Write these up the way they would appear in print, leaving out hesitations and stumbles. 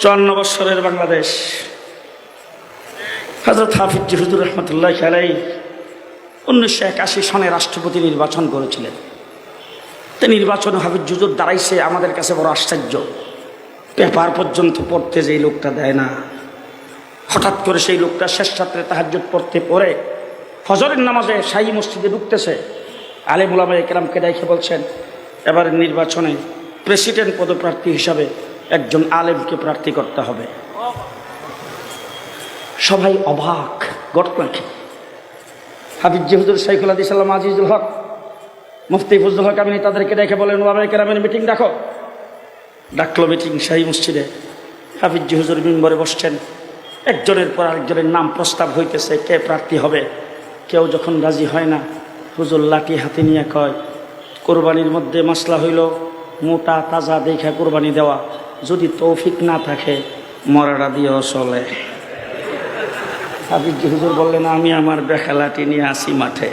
54 বছরের বাংলাদেশ। হযরত হাফিজ হুজুর রহমতুল্লাহ আলাইহি 1981 সনে রাষ্ট্রপতি নির্বাচন করেছিলেন। তো নির্বাচনে হাফিজ হুজুর দাঁড়াইছে, আমাদের কাছে বড় আশ্চর্য। পেপার পর্যন্ত পড়তে যেই লোকটা দেয় না, হঠাৎ করে সেই লোকটা শেষ রাত্রে তাহাজ্জুদ পড়তে পড়ে ফজরের নামাজে শাহী মসজিদে ঢুকতেছে। আলেম উলামায়ে কেরামকে দেখে বলছেন, এবারের নির্বাচনে প্রেসিডেন্ট পদপ্রার্থী হিসাবে একজন আলেমকে প্রার্থী করতে হবে। সবাই অবাক, ঘটনা কি? হাফিজ হুজুর শাইখুল হাদিস আল্লামা আজিজুল হক, মুফতি ফজলুল হক আমিনী তাদেরকে দেখে বলেন, উলামায়ে কেরামের মিটিং ডাকো। ডাকলো মিটিং শাহী মসজিদে। হাফিজ হুজুর মিম্বরে বসছেন, একজনের পর আরেকজনের নাম প্রস্তাব হইতেছে, কে প্রার্থী হবে। কেউ যখন রাজি হয় না, হুজুর লাঠি হাতে নিয়ে কয়, কোরবানির মধ্যে মাসলা হইল মোটা তাজা দেখা কোরবানি দেওয়া, যদি তৌফিক না থাকে মরাটা দিয়েও চলে। হাফিজ হুজুর বললেন, আমি আমার বেখা লাঠি নিয়ে আসি মাঠে।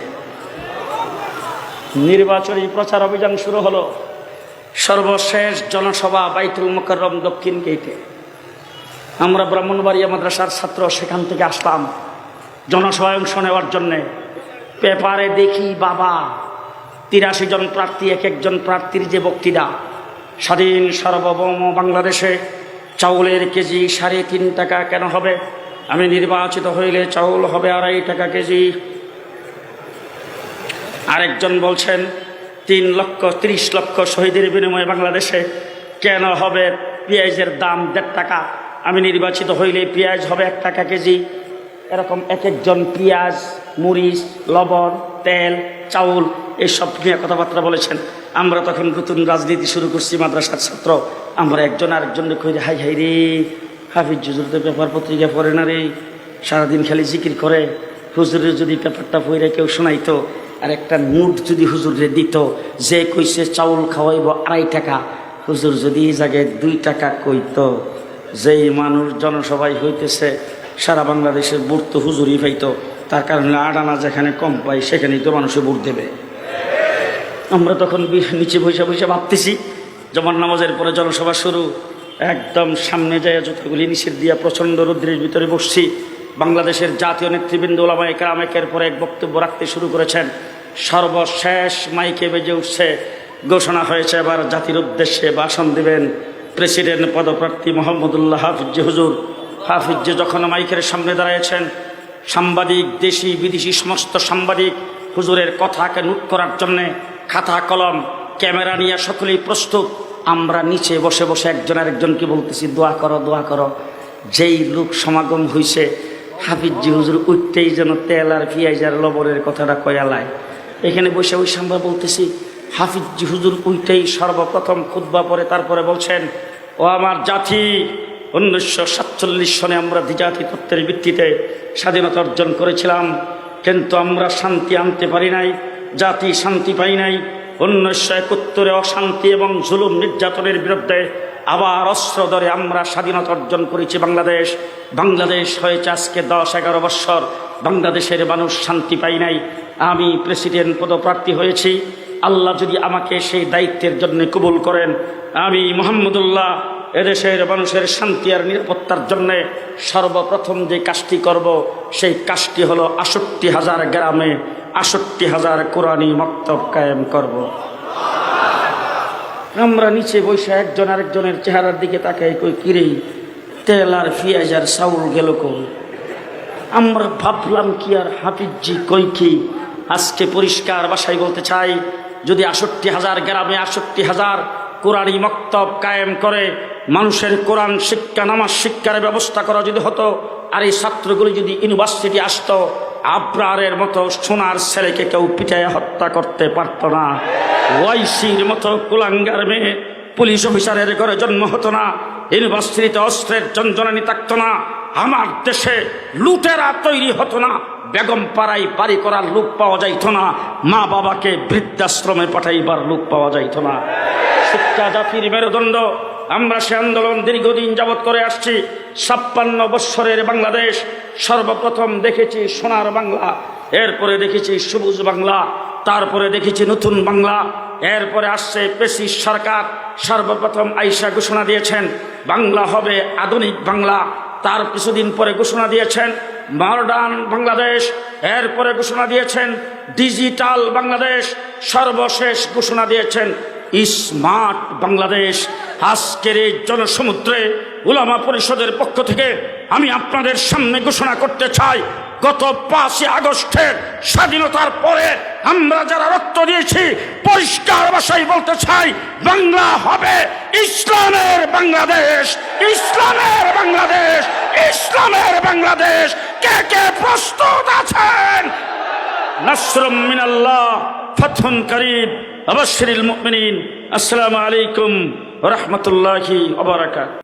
নির্বাচনী প্রচার অভিযান শুরু হলো। সর্বশেষ জনসভা বাইতুল মুকাররম দক্ষিণ গেইটে। আমরা ব্রাহ্মণবাড়িয়া মাদ্রাসার ছাত্র সেখান থেকে আসলাম জনসভায় অংশ নেওয়ার জন্যে। পেপারে দেখি বাবা 83 জন প্রার্থী, এক একজন প্রার্থীর যে বক্তৃতা। স্বাধীন সার্বভৌম বাংলাদেশে চাউলের কেজি 3.5 টাকা কেন হবে? আমি নির্বাচিত হইলে চাউল হবে 2.5 টাকা কেজি। আরেকজন বলছেন 3,30,00,000 শহীদের বিনিময়ে বাংলাদেশে কেন হবে পেঁয়াজের দাম 1.5 টাকা? আমি নির্বাচিত হইলে পেঁয়াজ হবে 1 টাকা কেজি। এরকম এক একজন পেঁয়াজ, মরিচ, লবণ, তেল, চাউল এইসব নিয়ে কথাবার্তা বলেছেন। আমরা তখন নতুন রাজনীতি শুরু করছি, মাদ্রাসার ছাত্র। আমরা একজন আরেকজনকে কই, হাই হাই রে, হাফিজ হুজুর তো পেপার পত্রিকা পড়ে না রে, সারাদিন খালি জিকির করে। হুজুরের যদি পেপারটা পড়ে কেউ শোনাইতো, আর একটা নোট যদি হুজুরে দিত, যে কইছে চাউল খাওয়াইব 2.5 টাকা, হুজুর যদি এই জায়গায় 2 টাকা কইতো, যেই মানুষ জনসভায় হইতেছে সারা বাংলাদেশের ভোট তো হুজুরই পাইতো। তার কারণে 8 আনা যেখানে কম পাই সেখানেই তো মানুষে ভোট দেবে। আমরা তখন নিচে বসে বসে ভাবতেছি, জমান নামাজের পরে জনসভা শুরু। একদম সামনে যায় জুতোগুলি নিষেধ দিয়া প্রচণ্ড রৌদ্রের ভিতরে বসছি। বাংলাদেশের জাতীয় নেতৃবৃন্দ ওলামায়ে কেরাম একের পর এক বক্তব্য রাখতে শুরু করেছেন। সর্বশেষ মাইকে বেজে উঠছে, ঘোষণা হয়েছে এবার জাতির উদ্দেশ্যে ভাষণ দিবেন প্রেসিডেন্ট পদপ্রার্থী মোহাম্মদুল্লাহ হাফিজ হুজুর। হাফিজ যখন মাইকের সামনে দাঁড়িয়েছেন, সাংবাদিক, দেশি বিদেশি সমস্ত সাংবাদিক হুজুরের কথাকে নোট করার জন্যে খাতা কলম ক্যামেরা নিয়ে সকলেই প্রস্তুত। আমরা নিচে বসে বসে একজন আরেকজনকে বলতেছি, দোয়া করো, দোয়া করো। যেই লোক সমাগম হয়েছে, হাফিজ হুজুর উঠতেই যেন তেল আর পেঁয়াজ আর লবণের কথাটা কয়ালায়। এখানে বসে বসে আমরা বলতেছি, হাফিজ হুজুর উইটাই সর্বপ্রথম খুতবা পরে তারপরে বলছেন, ও আমার জাতি, 1947 সনে আমরা দ্বিজাতি তত্ত্বের ভিত্তিতে স্বাধীনতা অর্জন করেছিলাম, কিন্তু আমরা শান্তি আনতে পারি নাই, জাতি শান্তি পাই নাই। 1971 অশান্তি এবং জুলুম নির্যাতনের বিরুদ্ধে আবার অস্ত্র ধরে আমরা স্বাধীনতা অর্জন করেছি। বাংলাদেশ হয়েছে আজকে 10-11 বৎসর, বাংলাদেশের মানুষ শান্তি পাই নাই। আমি প্রেসিডেন্ট পদপ্রার্থী হয়েছি। আল্লাহ যদি আমাকে সেই দায়িত্বের জন্য কবুল করেন, আমি মোহাম্মদুল্লাহ এদেশের মানুষের শান্তি আর নিরাপত্তার জন্য সর্বপ্রথম যে কাজটি করব, সেই কাজটি হলো 68,000 গ্রামে 68,000 কোরআনী মক্তব কায়েম করব। আমরা নিচে বসে একজন আরেকজনের চেহারার দিকে তাকাই, কই কিরে, তেল আর পেঁয়াজ আর চাউল গেল কই? আমরা ভাবলাম কি আর হাফিজি কই কি? আজকে পরিষ্কার ভাষায় বলতে চাই, যদি 68,000 গ্রামে 68,000 কোরআনী মক্তব কায়েম করে মানুষের কোরআন শিক্ষা, নামাজ শিক্ষার ব্যবস্থা করা যদি হতো, আর এই ছাত্রগুলি যদি ইউনিভার্সিটি আসতো, আবরারের মতো সোনার ছেলেকে কেউ পিটাইয়া হত্যা করতে পারত না। ওয়াইসির মতো কুলাঙ্গার মেয়ে পুলিশ অফিসারের ঘরে জন্ম হতো না। ইউনিভার্সিটিতে অস্ত্রের জঞ্জনানি থাকতো না। আমার দেশে লুটেরা তৈরি হতো না। বেগম পাড়ায় বাড়ি করার লোক পাওয়া যাইত না। মা বাবাকে বৃদ্ধাশ্রমে পাঠাইবার লোক পাওয়া যাইত না। শিক্ষা জাতির মেরুদণ্ড। আমরা সে আন্দোলন দীর্ঘদিন যাবৎ করে আসছি। 56 বৎসরের বাংলাদেশ। সর্বপ্রথম দেখেছি সোনার বাংলা, এরপরে দেখেছি সবুজ বাংলা, তারপরে দেখেছি নতুন বাংলা, এরপরে আসছে পেশিস সরকার। সর্বপ্রথম আইসা ঘোষণা দিয়েছেন বাংলা হবে আধুনিক বাংলা। তার কিছুদিন পরে ঘোষণা দিয়েছেন মডার্ন বাংলাদেশ, এরপরে ঘোষণা দিয়েছেন ডিজিটাল বাংলাদেশ, সর্বশেষ ঘোষণা দিয়েছেন স্মার্ট বাংলাদেশ। আজকের এই জনসমুদ্রে উলামা পরিষদের পক্ষ থেকে আমি আপনাদের সামনে ঘোষণা করতে চাই, গত 5ই আগস্টের স্বাধীনতার পরে আমরা যারা রক্ত দিয়েছি পরিষ্কার ভাষায় বলতে চাই, বাংলা হবে ইসলামের বাংলাদেশ, ইসলামের বাংলাদেশ, ইসলামের বাংলাদেশ। কে কে প্রস্তুত আছেন? নাসরুম মিনাল্লাহ, ফাতহুন করিব, আবাশশিরিল মুমিনিন। আসসালামু আলাইকুম ওয়া রাহমাতুল্লাহি ওয়া বারাকাতুহু।